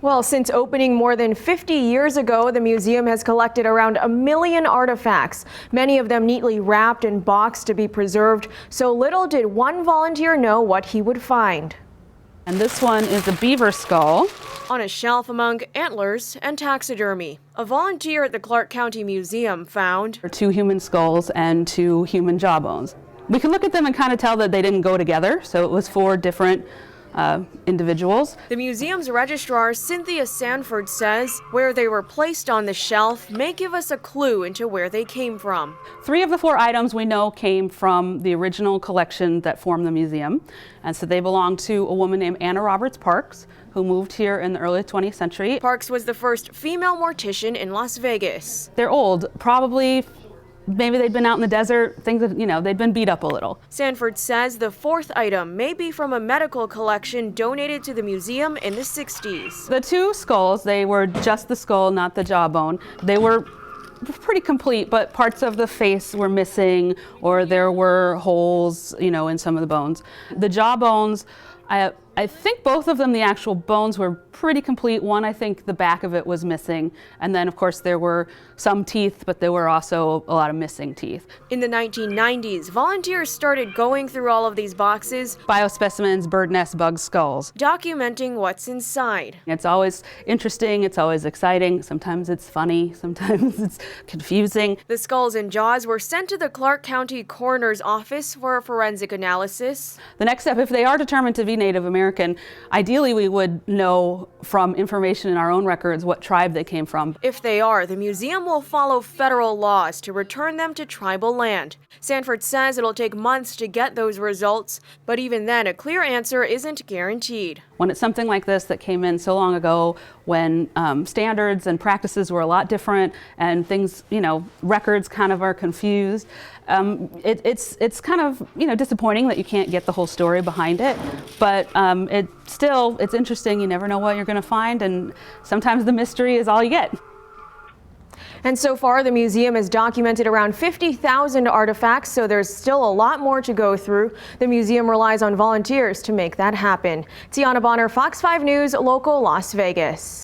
Well, since opening more than 50 years ago, the museum has collected around 1 million artifacts, many of them neatly wrapped and boxed to be preserved. So little did one volunteer know what he would find. And this one is a beaver skull. On a shelf among antlers and taxidermy, a volunteer at the Clark County Museum found 2 human skulls and 2 human jawbones. We can look at them and kind of tell that they didn't go together, so it was 4 different individuals. The museum's registrar, Cynthia Sanford, says where they were placed on the shelf may give us a clue into where they came from. 3 of the 4 items we know came from the original collection that formed the museum. And so they belong to a woman named Anna Roberts Parks, who moved here in the early 20th century. Parks was the first female mortician in Las Vegas. They're old, probably. Maybe they'd been out in the desert, things that, they'd been beat up a little. Sanford says the 4th item may be from a medical collection donated to the museum in the 60s. The 2 skulls, they were just the skull, not the jawbone. They were pretty complete, but parts of the face were missing, or there were holes, in some of the bones. The jawbones, I think both of them, the actual bones were pretty complete. One, I think the back of it was missing. And then, of course, there were some teeth, but there were also a lot of missing teeth. In the 1990s, volunteers started going through all of these boxes, Biospecimens, bird nests, bugs, skulls. documenting what's inside. It's always interesting, it's always exciting. Sometimes it's funny, sometimes it's confusing. The skulls and jaws were sent to the Clark County Coroner's Office for a forensic analysis. The next step, if they are determined to be Native American, ideally we would know from information in our own records what tribe they came from. If they are, the museum will follow federal laws to return them to tribal land. Sanford says it'll take months to get those results, but even then, a clear answer isn't guaranteed. When it's something like this that came in so long ago, when standards and practices were a lot different and things, records kind of are confused, it's kind of, disappointing that you can't get the whole story behind it. But it's interesting. You never know what you're going to find, and sometimes the mystery is all you get. And so far, the museum has documented around 50,000 artifacts, so there's still a lot more to go through. The museum relies on volunteers to make that happen. Tiana Bonner, Fox 5 News, Local Las Vegas.